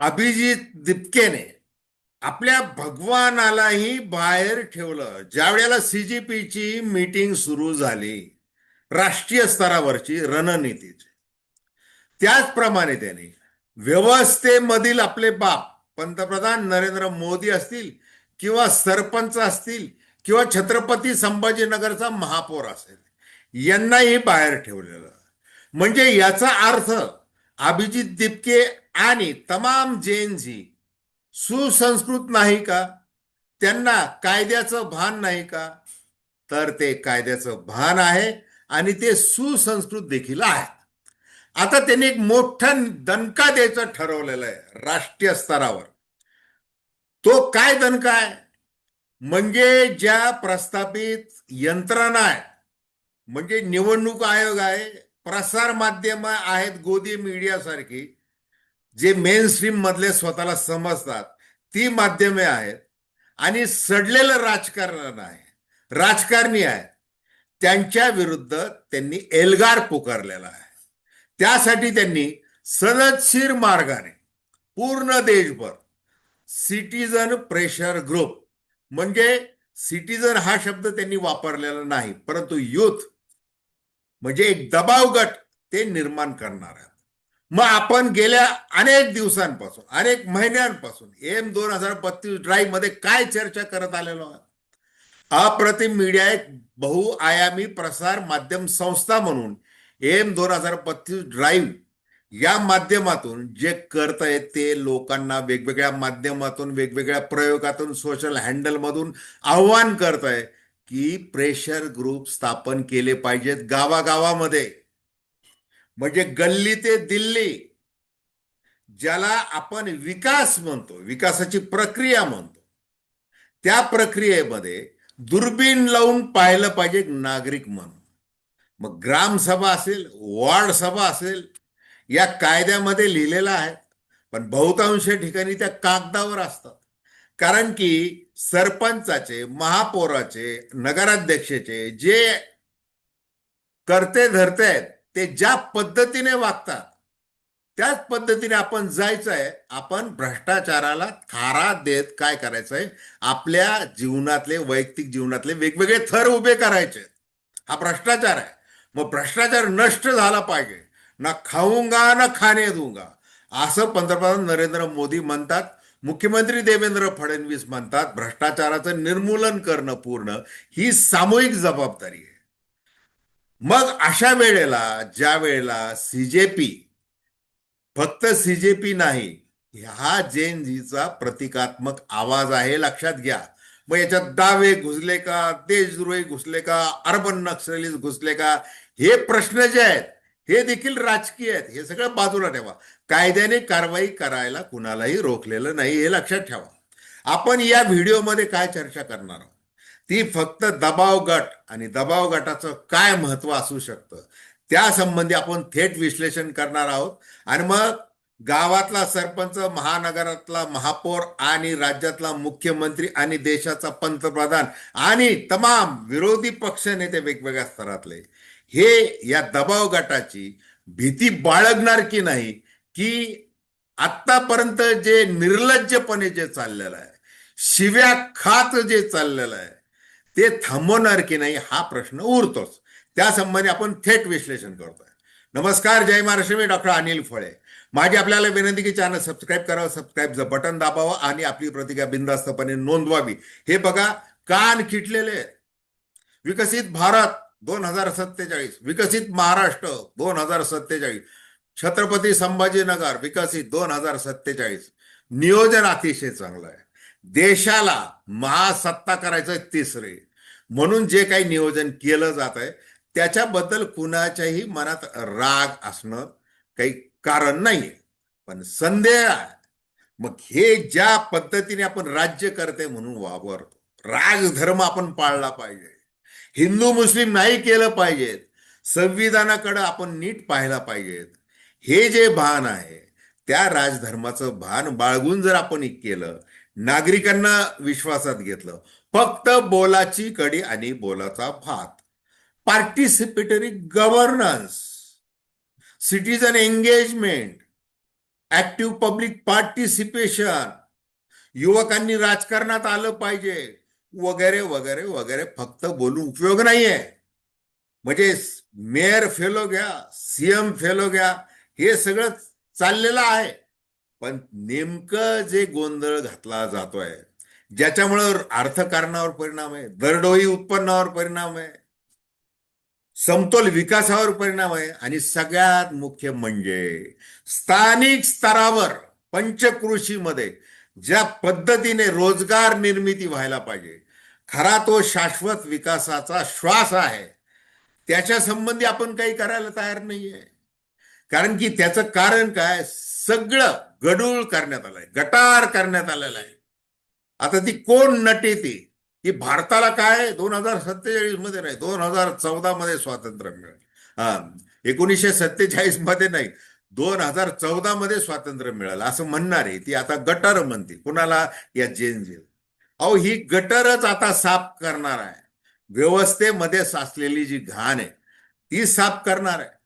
अभिजित दिपकेने आपल्या भगवानालाही बाहेर ठेवलं. ज्या वेळेला सीजीपीची मीटिंग सुरू झाली, राष्ट्रीय स्तरावरची रणनीतीची, त्याचप्रमाणे त्याने व्यवस्थेमधील आपले बाप पंतप्रधान नरेंद्र मोदी असतील किंवा सरपंच असतील किंवा छत्रपती संभाजीनगरचा महापौर असेल, यांनाही बाहेर ठेवलेलं. म्हणजे याचा अर्थ अभिजित दिपके आणि तमाम जैन सुसंस्कृत नाही का? त्यांना कायद्याचं भान नाही का? तर ते कायद्याचं भान आहे आणि ते सुसंस्कृत देखील आहे. आता त्यांनी एक मोठा दणका द्यायचं ठरवलेलं आहे राष्ट्रीय स्तरावर. तो काय दणका आहे? म्हणजे ज्या प्रस्थापित यंत्रणा आहे, म्हणजे निवडणूक आयोग आहे, प्रसार माध्यम आहेत, गोदी मीडिया सारखी, जे मेन स्ट्रीम मधले स्वतःला समजतात ती माध्यमे आहेत, आणि सडलेलं राजकारण आहे, राजकारणी आहेत, त्यांच्या विरुद्ध त्यांनी एल्गार पुकारलेला आहे. त्यासाठी त्यांनी सनदशीर मार्गाने पूर्ण देशभर सिटीजन प्रेशर ग्रुप, म्हणजे सिटीजन हा शब्द त्यांनी वापरलेला नाही, परंतु युथ म्हणजे एक दबाव गट ते निर्माण करणार आहेत. मग आपण गेल्या अनेक दिवसांपासून, अनेक महिन्यांपासून M-2032 ड्राईव्ह मध्ये काय चर्चा करत आलेलो आहे? अप्रतिम मीडिया एक बहुआयामी प्रसार माध्यम संस्था म्हणून M-2032 ड्राईव्ह या माध्यमातून जे करत आहे ते लोकांना वेगवेगळ्या माध्यमातून, वेगवेगळ्या प्रयोगातून, सोशल हँडल मधून आव्हान करत आहे की प्रेशर ग्रुप स्थापन केले पाहिजेत गावागावामध्ये. म्हणजे गल्ली ते दिल्ली, ज्याला आपण विकास म्हणतो, विकासाची प्रक्रिया म्हणतो, त्या प्रक्रियेमध्ये दुर्बीण लावून पाहिलं पाहिजे नागरिक म्हणून. मग ग्रामसभा असेल, वॉर्ड सभा असेल, या कायद्यामध्ये लिहिलेलं आहे, पण बहुतांश ठिकाणी त्या कागदावर असतात. कारण की सरपंचाचे, महापौराचे, नगराध्यक्षाचे जे करते धरते आहेत ते ज्या पद्धतीने वागतात त्याच पद्धतीने आपण जायचं आहे. आपण भ्रष्टाचाराला थारा देत काय करायचंय, आपल्या जीवनातले, वैयक्तिक जीवनातले वेगवेगळे थर उभे करायचे. हा भ्रष्टाचार आहे. मग भ्रष्टाचार नष्ट झाला पाहिजे. ना खाऊंगा ना खाणे दूंगा, असं पंतप्रधान नरेंद्र मोदी म्हणतात, मुख्यमंत्री देवेंद्र फडणवीस म्हणतात. भ्रष्टाचाराचं निर्मूलन करणं पूर्ण ही सामूहिक जबाबदारी आहे. मग अशा वेळेला, ज्या वेळेला सीजेपी, फक्त सीजेपी नाही, हा जैन प्रतिकात्मक आवाज आहे, लक्षात घ्या. मग याच्यात दावे घुसले का, देशद्रोही घुसले का, अर्बन नक्सलीज घुसले का, हे प्रश्न जे आहेत हे देखील राजकीय आहेत. हे सगळं बाजूला ठेवा. कायद्याने कारवाई करायला कुणालाही रोखलेलं नाही, हे लक्षात ठेवा. आपण या व्हिडिओमध्ये काय चर्चा करणार आहोत ती फक्त दबाव गट आणि दबाव गटाचं काय महत्व असू शकतं त्या संबंधी आपण थेट विश्लेषण करणार आहोत. आणि मग गावातला सरपंच, महानगरातला महापौर आणि राज्यातला मुख्यमंत्री आणि देशाचा पंतप्रधान आणि तमाम विरोधी पक्ष नेते वेगवेगळ्या स्तरातले हे या दबाव गटाची भीती बाळगणार की नाही, की आतापर्यंत जे निर्लज्जपणे जे चाललेलं आहे, शिव्या खात जे चाललेलं आहे, ते थांबवणार की नाही हा प्रश्न उरतोच. त्यासंबंधी आपण थेट विश्लेषण करतोय. नमस्कार, जय महाराष्ट्र. मी डॉक्टर अनिल फळे. माझी आपल्याला विनंती की चॅनल सबस्क्राईब करावं, सबस्क्राईबचं बटन दाबावं आणि आपली प्रतिक्रिया बिनधास्तपणे नोंदवावी. हे बघा, कान खिटलेले. विकसित भारत 2047, विकसित महाराष्ट्र 2047, छत्रपती संभाजीनगर विकसित 2047. नियोजन अतिशय चांगलं आहे. देशाला महासत्ता करायचं तिसरे म्हणून जे काही नियोजन केलं जात आहे त्याच्याबद्दल कुणाच्याही मनात राग असणं काही कारण नाहीये, पण संदेह आहे. मग हे ज्या पद्धतीने आपण राज्य करते म्हणून वावरतो, राजधर्म आपण पाळला पाहिजे, हिंदू मुस्लिम नाही केलं पाहिजेत, संविधानाकडे आपण नीट पाहायला पाहिजेत, हे जे भान आहे त्या राजधर्माचं भान बाळगून जर आपण केलं, नागरिकांना विश्वासात घेतलं, फक्त बोलाची कडी आणि बोलाचा भात, participatory governance, citizen engagement, active public participation, युवकांनी राजकारणात आलं पाहिजे, वगैरे वगैरे वगैरे. फक्त बोलून उपयोग नाहीये. म्हणजे मेयर फेलो घ्या, सीएम फेलो घ्या, हे सगळं चाललेलं आहे. पण नेमकं जे गोंधळ घातला जातोय, ज्याच्यामुळं अर्थकारणावर परिणाम आहे, दरडोई उत्पन्नावर परिणाम आहे, समतोल विकासावर परिणाम आहे, आणि सगळ्यात मुख्य म्हणजे स्थानिक स्तरावर पंचकृषीमध्ये ज्या पद्धतीने रोजगार निर्मिती व्हायला पाहिजे, खरा तो शाश्वत विकासाचा श्वास आहे, त्याच्या संबंधी आपण काही करायला तयार नाहीये. कारण की त्याचं कारण काय, सगळं गढूळ करण्यात आलंय, गटार करण्यात आलेलं आहे. आता ती कोण नटे ती, की भारताला काय 2047 मध्ये नाही, 2014 मध्ये स्वातंत्र्य मिळालं. हा, 1947 मध्ये नाही, 2014 मध्ये स्वातंत्र्य मिळालं असं म्हणणार आहे ती. आता गटर म्हणते कुणाला, या जेन. अहो, ही गटरच आता साफ करणार आहे. व्यवस्थेमध्ये साचलेली जी घाण आहे ती साफ करणार आहे.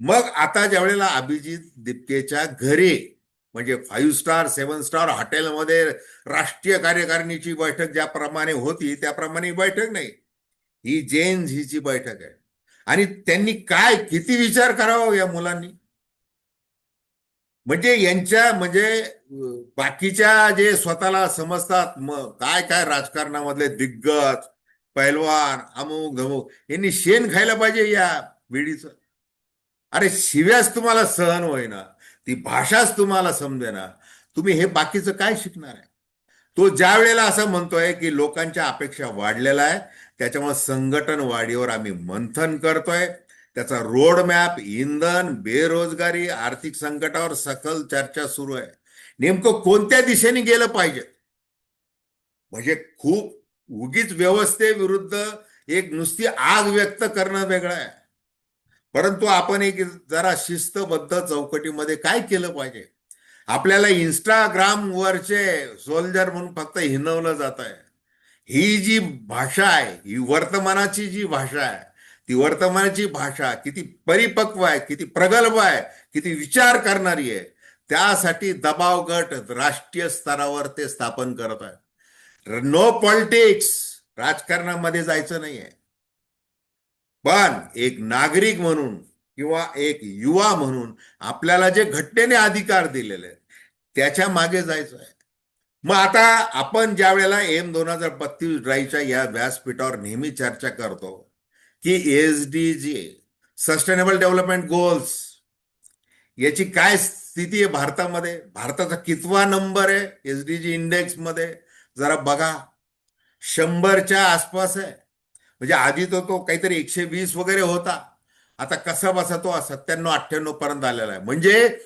मग आता ज्या वेळेला अभिजित दिपकेच्या घरी, म्हणजे 5 स्टार 7 स्टार हॉटेलमध्ये राष्ट्रीय कार्यकारिणीची बैठक ज्याप्रमाणे होती त्याप्रमाणे बैठक नाही, ही जेन झीची बैठक आहे. आणि त्यांनी काय किती विचार करावा या मुलांनी. म्हणजे यांच्या म्हणजे बाकीच्या जे स्वतःला समजतात मग काय काय राजकारणामधले दिग्गज, पैलवान, अमुक धमुक, यांनी शेण खायला पाहिजे या वेळीचं. अरे, शिव्याच तुम्हाला सहन होईना, ती भाषाच तुम्हाला समजेना, तुम्ही हे बाकीचं काय शिकणार आहे. तो ज्या वेळेला असं म्हणतोय की लोकांच्या अपेक्षा वाढलेल्या आहे, त्याच्यामुळे संघटन वाढीवर आम्ही मंथन करतोय, त्याचा रोड मॅप, इंधन, बेरोजगारी, आर्थिक संकटावर सखल चर्चा सुरू आहे. नेमकं कोणत्या दिशेने गेलं पाहिजे. म्हणजे खूप उगीच व्यवस्थेविरुद्ध एक नुसती आग व्यक्त करणं वेगळं आहे, परंतु आपण एक जरा शिस्तबद्ध चौकटीमध्ये काय केलं पाहिजे. आपल्याला इंस्टाग्रामवरचे सोल्जर म्हणून फक्त हिनवलं जात आहे. ही जी भाषा आहे, ही वर्तमानाची जी भाषा आहे, ती वर्तमानाची भाषा किती परिपक्व आहे, किती प्रगल्भ आहे, किती विचार करणारी आहे, त्यासाठी दबाव गट राष्ट्रीय स्तरावर ते स्थापन करत आहे. नो पॉलिटिक्स, राजकारणामध्ये जायचं नाहीये, पण एक नागरिक म्हणून किंवा एक युवा म्हणून आपल्याला जे घटनेने अधिकार दिलेले आहेत त्याच्या मागे जायचं आहे. मग आता आपण ज्या वेळेला M 2032 ड्राईव्हच्या या व्यासपीठावर नेहमी चर्चा करतो की SDG, सस्टेनेबल डेव्हलपमेंट गोल्स, याची काय स्थिती आहे भारतामध्ये, भारताचा कितवा नंबर आहे SDG इंडेक्स मध्ये, जरा बघा. 100च्या आसपास आहे. म्हणजे आधी तो काहीतरी 120 वगैरे होता, आता कसा बसा तो 97-98 पर्यंत आलेला आहे. म्हणजे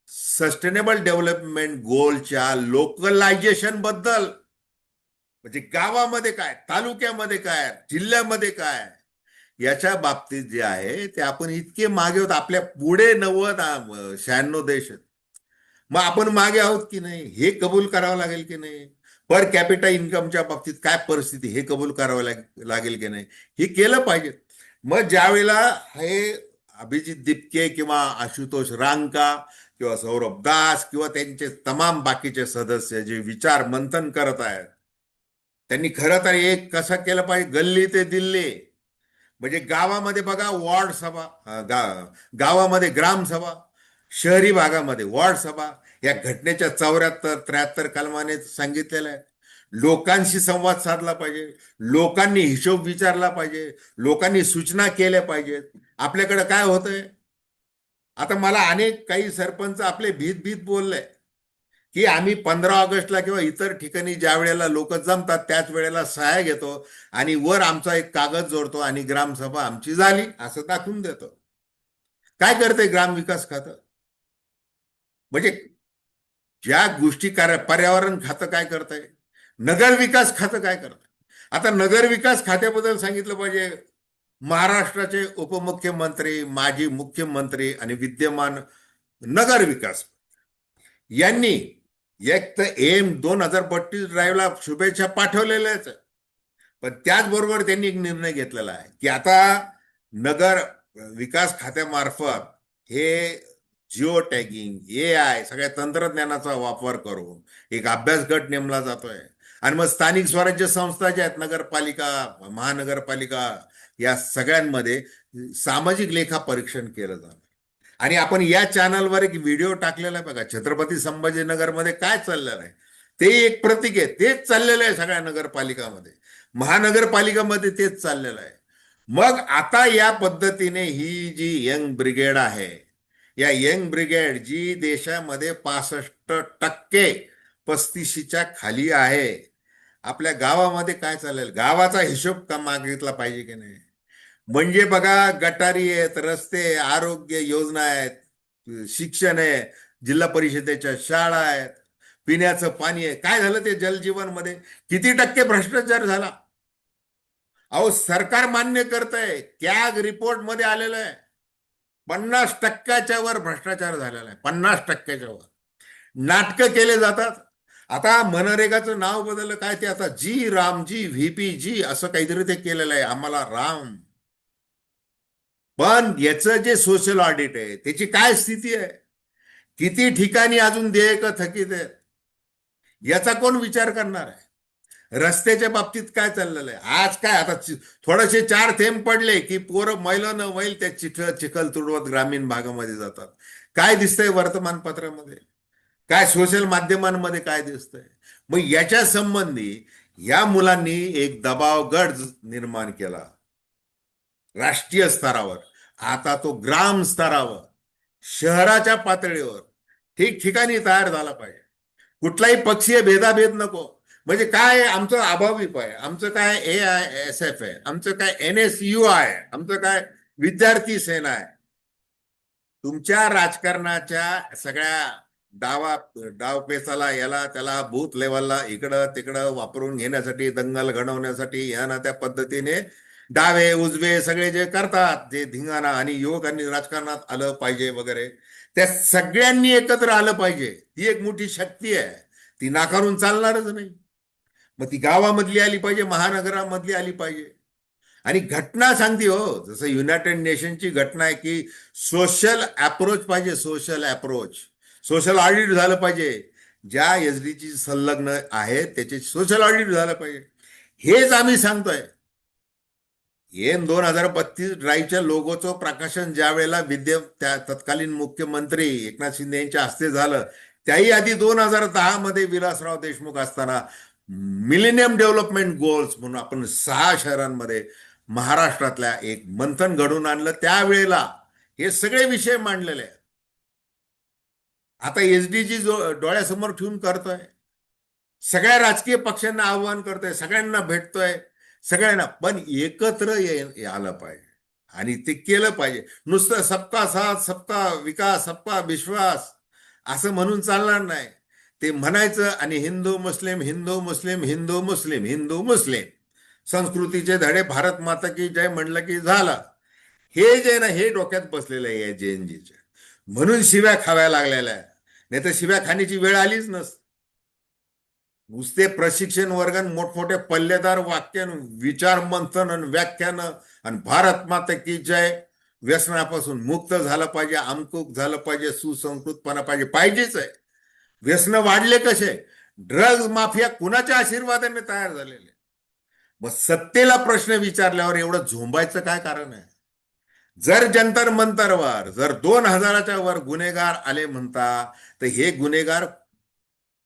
सस्टेनेबल डेव्हलपमेंट गोलच्या लोकलायझेशन बद्दल, म्हणजे गावामध्ये काय, तालुक्यामध्ये काय, जिल्ह्यामध्ये काय, याच्या बाबतीत जे आहे ते आपण इतके मागे होत. आपल्या पुढे 90-96 देश आहेत. मग आपण मागे आहोत की नाही हे कबूल करावं लागेल की नाही. पर कॅपिटा इन्कमच्या बाबतीत काय परिस्थिती हे कबूल करावं लागेल की नाही, हे केलं पाहिजे. मग ज्या वेळेला हे अभिजित दिपके किंवा आशुतोष रांका किंवा सौरभ दास किंवा त्यांचे तमाम बाकीचे सदस्य जे विचार मंथन करत आहेत, त्यांनी खरं तर एक कसं केलं पाहिजे, गल्ली ते दिल्ली, म्हणजे गावामध्ये बघा वॉर्ड सभा, गावामध्ये ग्रामसभा, शहरी भागामध्ये वॉर्ड सभा, या घटनेच्या 74-73 कलमाने सांगितलेलं आहे. लोकांशी संवाद साधला पाहिजे, लोकांनी हिशोब विचारला पाहिजे, लोकांनी सूचना केल्या पाहिजेत. आपल्याकडे काय होतंय, आता मला अनेक काही सरपंच आपले भीत भीत बोलले की आम्ही 15 ऑगस्टला किंवा इतर ठिकाणी ज्या वेळेला लोक जमतात त्याच वेळेला सहाय्य घेतो आणि वर आमचा एक कागद जोडतो आणि ग्रामसभा आमची झाली असं दाखवून देतो. काय करते ग्रामविकास खातं, म्हणजे ज्या गोष्टी पर्यावरण खातं काय करतंय, नगर विकास खातं काय करतंय. आता नगर विकास खात्याबद्दल सांगितलं पाहिजे, महाराष्ट्राचे उपमुख्यमंत्री, माजी मुख्यमंत्री आणि विद्यमान नगर विकास यांनी एक तर M 2032 ड्राईव्हला शुभेच्छा पाठवलेल्याच, पण त्याचबरोबर त्यांनी एक निर्णय घेतलेला आहे की आता नगर विकास खात्यामार्फत हे जिओ टॅगिंग, AI सगळ्या तंत्रज्ञानाचा वापर करून एक अभ्यास गट नेमला जातोय. आणि मग स्थानिक स्वराज्य संस्था ज्या आहेत, नगरपालिका, महानगरपालिका, या सगळ्यांमध्ये सामाजिक लेखा परीक्षण केलं जातं. आणि आपण या चॅनलवर एक व्हिडिओ टाकलेला आहे बघा, छत्रपती संभाजीनगरमध्ये काय चाललेलं आहे ते एक प्रतीक आहे. तेच चाललेलं आहे सगळ्या नगरपालिकामध्ये, महानगरपालिकामध्ये तेच चाललेलं आहे. मग आता या पद्धतीने ही जी यंग ब्रिगेड आहे, या यंग ब्रिगेड जी देशामध्ये 65% 35च्या खाली आहे, आपल्या गावामध्ये काय चालेल, गावाचा हिशोब का मागितला पाहिजे की नाही? म्हणजे बघा, गटारी आहेत, रस्ते, आरोग्य योजना आहेत, शिक्षण आहे, जिल्हा परिषदेच्या शाळा आहेत, पिण्याचं पाणी आहे. काय झालं ते जलजीवन मध्ये? किती टक्के भ्रष्टाचार झाला? अहो, सरकार मान्य करत आहे, कॅग रिपोर्ट मध्ये आलेलं आहे 50%च्या वर भ्रष्टाचार झालेला आहे. 50%च्या वर नाटकं केले जातात. आता मनरेगाचं नाव बदललं, काय ते आता जी रामजी VPG असं काहीतरी ते केलेलं आहे, आम्हाला राम. पण याचं जे सोशल ऑडिट आहे त्याची काय स्थिती आहे? किती ठिकाणी अजून देयक थकीत आहेत? याचा कोण विचार करणार आहे? रस्त्याच्या बाबतीत काय चाललेलं आहे? आज काय आता थोडेसे 4 थेंब पडले की पोरं मैल न मैल त्या चिखल तुडवत ग्रामीण भागामध्ये जातात. काय दिसतंय वर्तमानपत्रामध्ये? काय सोशल माध्यमांमध्ये काय दिसतंय? मग याच्या संबंधी या मुलांनी एक दबाव गट निर्माण केला राष्ट्रीय स्तरावर. आता तो ग्राम स्तरावर, शहराच्या पातळीवर ठिकठिकाणी तयार झाला पाहिजे. कुठलाही पक्षीय भेदाभेद नको. म्हणजे काय, आमचं अभाविप आहे, आमचं काय AISF आहे, आमचं काय NSU आहे, आमचं काय विद्यार्थी सेना आहे. तुमच्या राजकारणाच्या सगळ्या डावपेचाला, याला त्याला बूथ लेवलला इकडं तिकडं वापरून घेण्यासाठी, दंगल घडवण्यासाठी या ना त्या पद्धतीने डावे उजवे सगळे जे करतात, जे धिंगाणा, आणि युवकांनी राजकारणात आलं पाहिजे वगैरे, त्या सगळ्यांनी एकत्र आलं पाहिजे. ती एक मोठी शक्ती आहे, ती नाकारून चालणारच नाही. मग ती गावामधली आली पाहिजे, महानगरामधली आली पाहिजे. आणि घटना सांगते हो, जसं युनायटेड नेशनची घटना आहे की सोशल अप्रोच पाहिजे, सोशल अप्रोच, सोशल ऑडिट झालं पाहिजे. ज्या SD संलग्न आहेत त्याचे सोशल ऑडिट झालं पाहिजे. हेच आम्ही सांगतोय. एन 2032 ड्राईव्हच्या लोगोचं प्रकाशन ज्या वेळेला त्या तत्कालीन मुख्यमंत्री एकनाथ शिंदे यांच्या हस्ते झालं, त्याही आधी 2010 मध्ये विलासराव देशमुख असताना मिलेनियम डेव्हलपमेंट गोल्स म्हणून आपण 6 शहरांमध्ये महाराष्ट्रातल्या एक मंथन घडून आणलं. त्यावेळेला हे सगळे विषय मांडलेले आहेत. आता SDG डोळ्यासमोर ठेवून करतोय, सगळ्या राजकीय पक्षांना आव्हान करतोय, सगळ्यांना भेटतोय, सगळ्यांना. पण एकत्र आलं पाहिजे आणि ते केलं पाहिजे. नुसतं सबका साथ, सबका विकास, सबका विश्वास असं म्हणून चालणार नाही. ते म्हणायचं आणि हिंदू मुस्लिम, हिंदू मुस्लिम, हिंदू मुस्लिम, हिंदू मुस्लिम, संस्कृतीचे धडे, भारत माता की जय म्हणलं की झालं. हे जे ना, हे डोक्यात बसलेलं आहे या JNGच्या. म्हणून शिव्या खाव्या लागलेल्या आहे, नाही तर शिव्या खाण्याची वेळ आलीच नसते. नुसते प्रशिक्षण वर्ग, मोठमोठे पल्लेदार वाक्यान, विचार मंथन आणि व्याख्यान, आणि भारत माता की जय, व्यसनापासून मुक्त झालं पाहिजे, अमकुक झालं पाहिजे, सुसंस्कृतपणा पाहिजेच आहे. व्यसन वाढले कसे? ड्रग्ज माफिया कुणाच्या आशीर्वादाने तयार झालेले? मग सत्तेला प्रश्न विचारल्यावर एवढं झोंबायचं काय कारण आहे? जर जंतर मंतरवर जर 2000च्या वर गुन्हेगार आले म्हणता, तर हे गुन्हेगार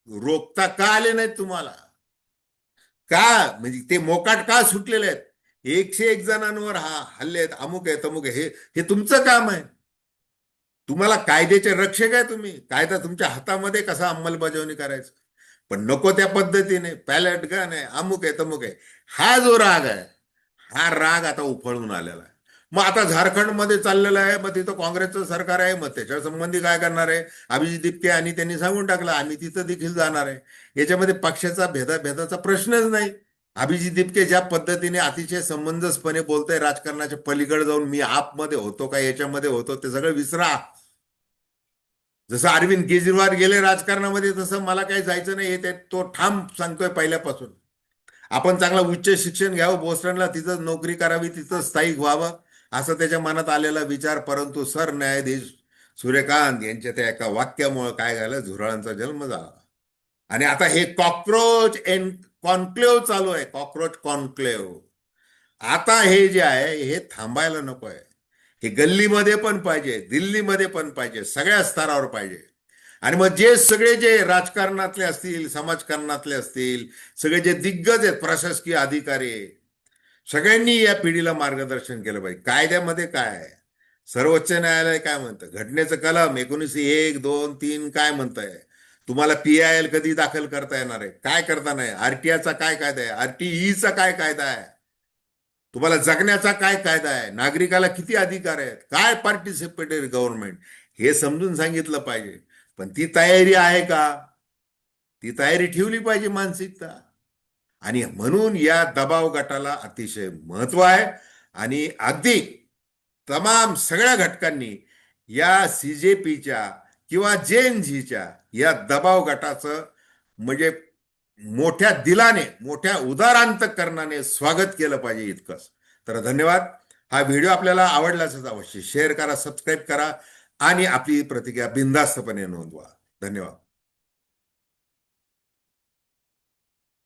रोखता का आले नाहीत तुम्हाला? का म्हणजे ते मोकाट का सुटलेले आहेत? 101 जणांवर हल्ले आहेत, अमुक आहे तमुक आहे. हे तुमचं काम आहे. तुम्हाला कायद्याचे रक्षक आहे तुम्ही. कायदा तुमच्या हातामध्ये कसा अंमलबजावणी करायचं. पण नको त्या पद्धतीने पॅलेट गन आहे, अमुक आहे तमुक आहे. हा जो राग आहे, हा राग आता उफळून आलेला आहे. मग आता झारखंडमध्ये चाललेलं आहे, मग तिथं काँग्रेसचं सरकार आहे, मग त्याच्या संबंधी काय करणार आहे? अभिजित दिपके आणि त्यांनी सांगून टाकलं आम्ही तिथं देखील जाणार आहे. याच्यामध्ये पक्षाचा भेदाचा प्रश्नच नाही. अभिजित दिपके ज्या पद्धतीने अतिशय समंजसपणे बोलतोय, राजकारणाच्या पलीकडे जाऊन मी आपमध्ये होतो का याच्यामध्ये होतो ते सगळं विसरा. जसं अरविंद केजरीवाल गेले राजकारणामध्ये, तसं मला काही जायचं नाही हे तो ठाम सांगतोय पहिल्यापासून. आपण चांगलं उच्च शिक्षण घ्यावं, बोस्टनला तिथं नोकरी करावी, तिथं स्थायिक व्हावं, असं त्याच्या मनात आलेला विचार. परंतु सरन्यायाधीश सूर्यकांत यांच्या त्या एका वाक्यामुळे काय झालं, झुरळांचा जन्म झाला. आणि आता हे कॉक्रोच कॉन्क्लेव्ह चालू आहे, कॉक्रोच कॉन्क्लेव्ह. आता हे जे आहे हे थांबायला नको आहे. हे गल्लीमध्ये पण पाहिजे, दिल्लीमध्ये पण पाहिजे, सगळ्या स्तरावर पाहिजे. आणि मग जे सगळे जे राजकारणातले असतील, समाजकारणातले असतील, सगळे जे दिग्गज आहेत, प्रशासकीय अधिकारी, सगळ्यांनी या पिढीला मार्गदर्शन केलं पाहिजे. कायद्यामध्ये काय आहे, सर्वोच्च न्यायालय काय म्हणतं, घटनेचं कलम 19(1), 2, 3 काय म्हणतंय, तुम्हाला PIL कधी दाखल करता येणार आहे, काय करता नाही, RTIचा काय कायदा आहे, RTEचा काय कायदा आहे, तुम्हाला जगण्याचा काय कायदा आहे, नागरिकाला किती अधिकार आहेत, काय पार्टिसिपेटरी गव्हर्नमेंट, हे समजून सांगितलं पाहिजे. पण ती तयारी आहे का? ती तयारी ठेवली पाहिजे, मानसिकता. आणि म्हणून या दबाव गटाला अतिशय महत्व आहे. आणि अगदी तमाम सगळ्या घटकांनी या CJPच्या किंवा JNZच्या या दबाव गटाचं म्हणजे मोठ्या दिलाने, मोठ्या उदारांतकरणाने स्वागत केलं पाहिजे, इतकंच. तर धन्यवाद. हा व्हिडिओ आपल्याला आवडलाच अवश्य शेअर करा, सबस्क्राईब करा आणि आपली प्रतिक्रिया बिनधास्तपणे नोंदवा. धन्यवाद.